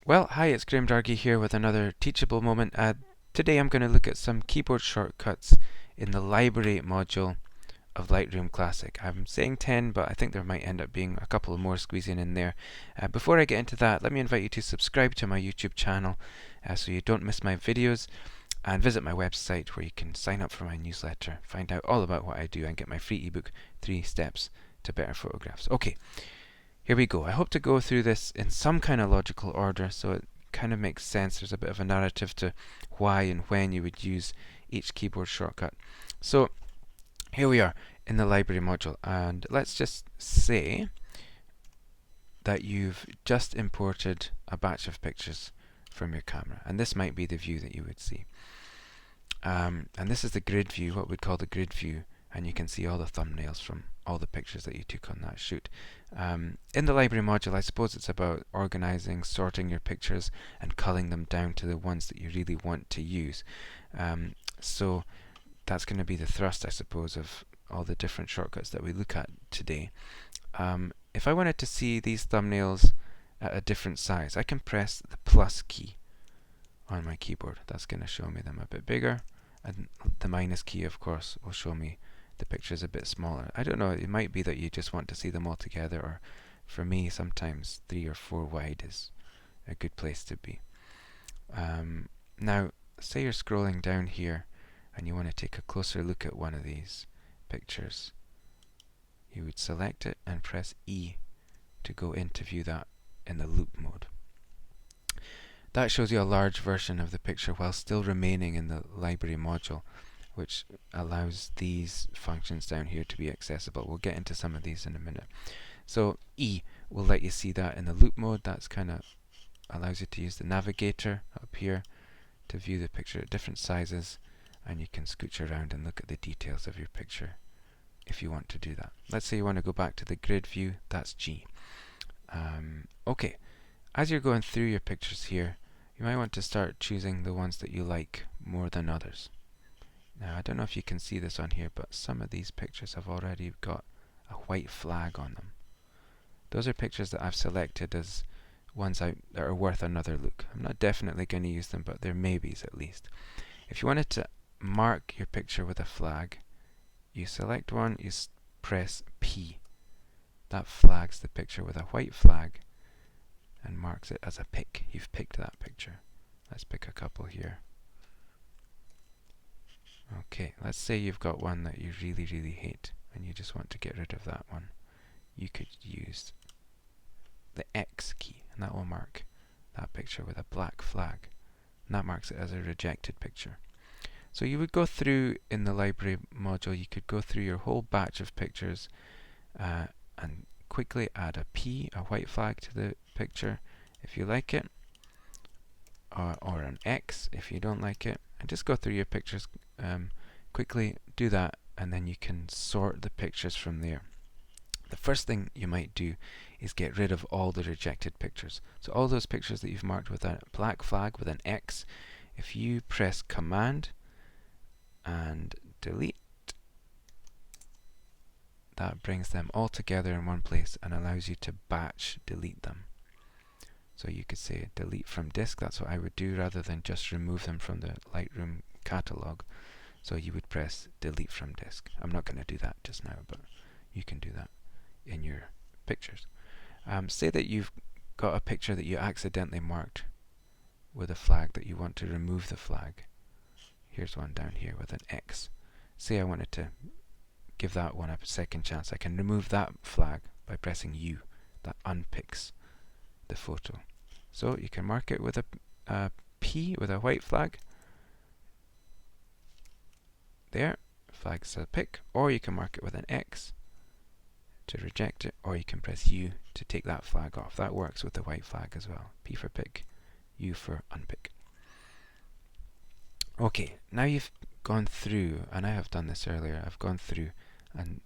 Well, hi, it's Graham Dargy here with another teachable moment. Today I'm going to look at some keyboard shortcuts in the library module of Lightroom Classic. I'm saying 10, but I think there might end up being a couple of more squeezing in there. Before I get into that, let me invite you to subscribe to my YouTube channel so you don't miss my videos, and visit my website where you can sign up for my newsletter, find out all about what I do, and get my free ebook, 3 Steps to Better Photographs. Okay. Here we go. I hope to go through this in some kind of logical order so it kind of makes sense. There's a bit of a narrative to why and when you would use each keyboard shortcut. So here we are in the library module, and let's just say that you've just imported a batch of pictures from your camera, and this might be the view that you would see. And this is the grid view, what we'd call the grid view, and you can see all the thumbnails from all the pictures that you took on that shoot. In the library module, I suppose it's about organizing, sorting your pictures, and culling them down to the ones that you really want to use. So that's going to be the thrust, I suppose, of all the different shortcuts that we look at today. If I wanted to see these thumbnails at a different size, I can press the plus key on my keyboard. That's going to show me them a bit bigger, and the minus key, of course, will show me the pictures a bit smaller. I don't know, it might be that you just want to see them all together, or for me sometimes 3 or 4 wide is a good place to be. Now say you're scrolling down here and you want to take a closer look at one of these pictures. You would select it and press E to go in to view that in the Loupe mode. That shows you a large version of the picture while still remaining in the library module, which allows these functions down here to be accessible. We'll get into some of these in a minute. So E will let you see that in the Loupe mode. That's kind of allows you to use the navigator up here to view the picture at different sizes, and you can scooch around and look at the details of your picture if you want to do that. Let's say you want to go back to the grid view, that's G. Okay, as you're going through your pictures here, you might want to start choosing the ones that you like more than others. Now, I don't know if you can see this on here, but some of these pictures have already got a white flag on them. Those are pictures that I've selected as ones that are worth another look. I'm not definitely going to use them, but they're maybes at least. If you wanted to mark your picture with a flag, you select one, you press P. That flags the picture with a white flag and marks it as a pick. You've picked that picture. Let's pick a couple here. Okay, let's say you've got one that you really hate and you just want to get rid of that one. You could use the X key, and that will mark that picture with a black flag, and that marks it as a rejected picture. So you would go through in the library module, you could go through your whole batch of pictures and quickly add a P, a white flag, to the picture if you like it, or an X if you don't like it, and just go through your pictures quickly, do that, and then you can sort the pictures from there. The first thing you might do is get rid of all the rejected pictures. So all those pictures that you've marked with a black flag with an X, if you press Command and delete, that brings them all together in one place and allows you to batch delete them. So you could say delete from disk. That's what I would do rather than just remove them from the Lightroom catalog. So you would press delete from disk. I'm not going to do that just now, but you can do that in your pictures. Say that you've got a picture that you accidentally marked with a flag that you want to remove the flag. Here's one down here with an X. Say I wanted to give that one a second chance. I can remove that flag by pressing U. That unpicks the photo. So you can mark it with a P with a white flag. There, flag's a pick, or you can mark it with an X to reject it, or you can press U to take that flag off. That works with the white flag as well. P for pick, U for unpick. Okay, now you've gone through, and I have done this earlier, I've gone through and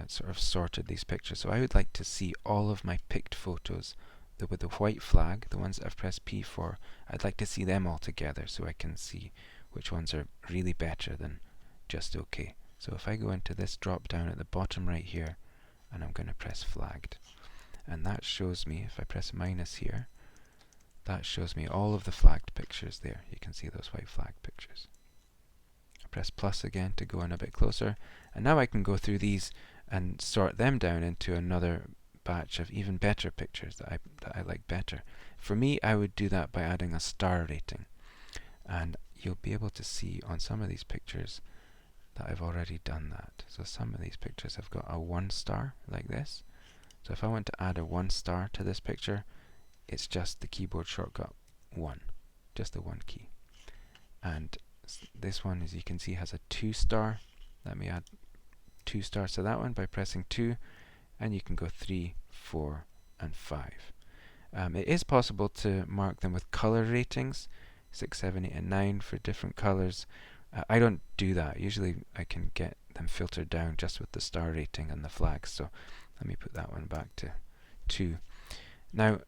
sort of sorted these pictures. So I would like to see all of my picked photos with the white flag, the ones that I've pressed P for. I'd like to see them all together so I can see which ones are really better than just okay. So if I go into this drop down at the bottom right here, and I'm going to press flagged, and that shows me, if I press minus here, that shows me all of the flagged pictures there. You can see those white flag pictures. I press plus again to go in a bit closer, and now I can go through these and sort them down into another batch of even better pictures that I like better. For me, I would do that by adding a star rating, and you'll be able to see on some of these pictures that I've already done that. So some of these pictures have got a 1 star like this. So if I want to add a 1 star to this picture, it's just the keyboard shortcut 1, just the 1 key. And this one, as you can see, has a 2 star. Let me add 2 stars to that one by pressing 2, and you can go 3, 4, and 5. It is possible to mark them with color ratings, 6, 7, 8, and 9 for different colors. I don't do that. Usually I can get them filtered down just with the star rating and the flags. So let me put that one back to 2. Now,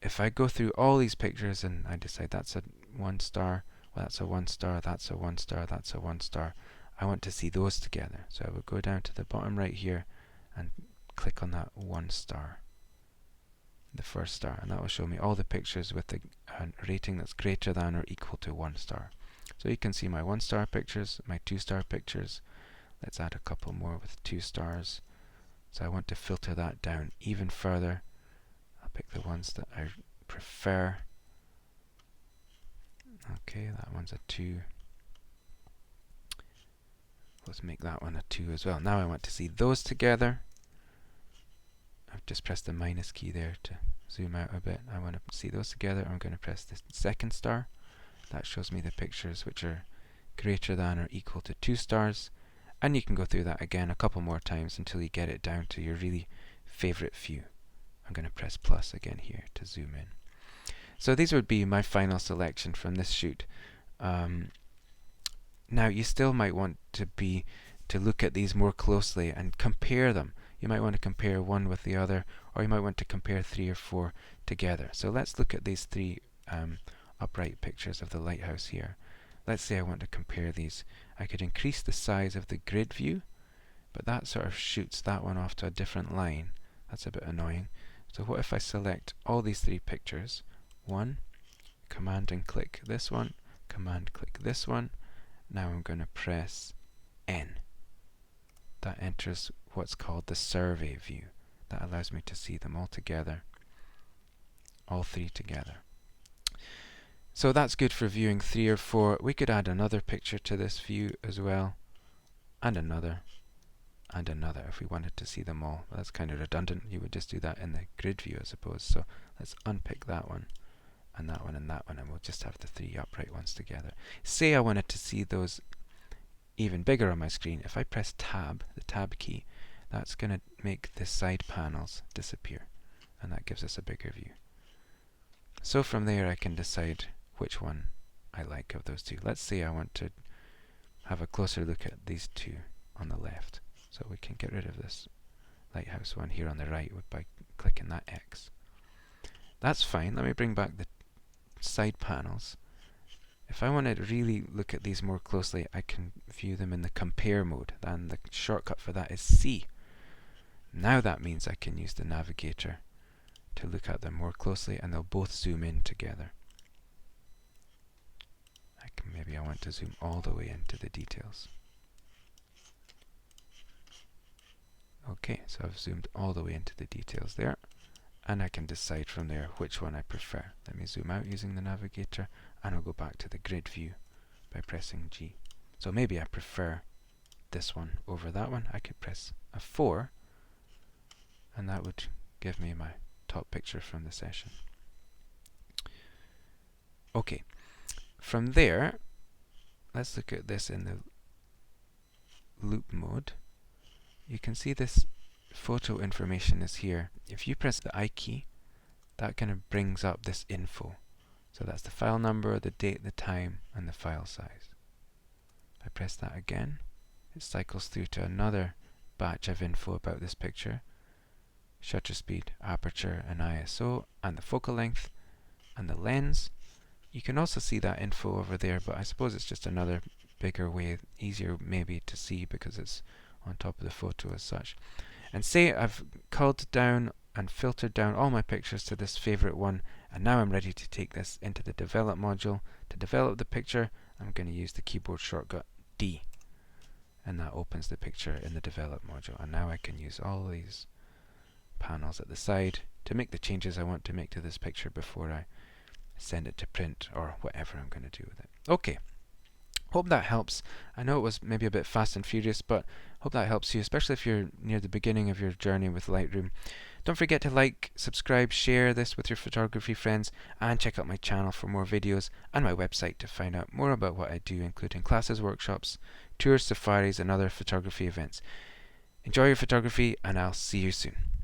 if I go through all these pictures and I decide that's a 1 star, well, that's a 1 star, that's a 1 star, that's a 1 star, I want to see those together. So I would go down to the bottom right here and click on that 1 star, the first star, and that will show me all the pictures with a rating that's greater than or equal to 1 star. So you can see my 1 star pictures, my 2 star pictures. Let's add a couple more with 2 stars. So I want to filter that down even further. I'll pick the ones that I prefer. Okay, that one's a 2. Let's make that one a 2 as well. Now I want to see those together. I've just pressed the minus key there to zoom out a bit. I want to see those together. I'm going to press the 2nd star. That shows me the pictures which are greater than or equal to 2 stars. And you can go through that again a couple more times until you get it down to your really favorite few. I'm going to press plus again here to zoom in. So these would be my final selection from this shoot. Now you still might want to look at these more closely and compare them. You might want to compare one with the other, or you might want to compare 3 or 4 together. So let's look at these 3 upright pictures of the lighthouse here. Let's say I want to compare these. I could increase the size of the grid view, but that sort of shoots that one off to a different line. That's a bit annoying. So what if I select all these 3 pictures? 1, command and click this one, command click this one. Now I'm going to press N. That enters what's called the survey view. That allows me to see them all together, all 3 together. So that's good for viewing 3 or 4. We could add another picture to this view as well, and another if we wanted to see them all. That's kind of redundant. You would just do that in the grid view, I suppose. So let's unpick that one, and that one, and that one, and we'll just have the 3 upright ones together. Say I wanted to see those even bigger on my screen. If I press tab, the tab key, that's going to make the side panels disappear, and that gives us a bigger view. So from there I can decide which one I like of those 2. Let's say I want to have a closer look at these 2 on the left. So we can get rid of this lighthouse one here on the right by clicking that X. That's fine. Let me bring back the side panels. If I want to really look at these more closely, I can view them in the compare mode, and the shortcut for that is C. Now that means I can use the navigator to look at them more closely, and they'll both zoom in together. Maybe I want to zoom all the way into the details. Okay, so I've zoomed all the way into the details there, and I can decide from there which one I prefer. Let me zoom out using the navigator, and I'll go back to the grid view by pressing G. So maybe I prefer this one over that one. I could press a 4, and that would give me my top picture from the session. Okay, from there, let's look at this in the Loupe mode. You can see this photo information is here. If you press the I key, that kind of brings up this info. So that's the file number, the date, the time, and the file size. If I press that again, it cycles through to another batch of info about this picture. Shutter speed, aperture, and ISO, and the focal length, and the lens. You can also see that info over there, but I suppose it's just another bigger way, easier maybe to see because it's on top of the photo as such. And say I've culled down and filtered down all my pictures to this favorite one, and now I'm ready to take this into the Develop module. To develop the picture, I'm going to use the keyboard shortcut D, and that opens the picture in the Develop module. And now I can use all these panels at the side to make the changes I want to make to this picture before I send it to print or whatever I'm going to do with it. Okay, hope that helps. I know it was maybe a bit fast and furious, but hope that helps you, especially if you're near the beginning of your journey with Lightroom. Don't forget to like, subscribe, share this with your photography friends, and check out my channel for more videos and my website to find out more about what I do, including classes, workshops, tours, safaris, and other photography events. Enjoy your photography, and I'll see you soon.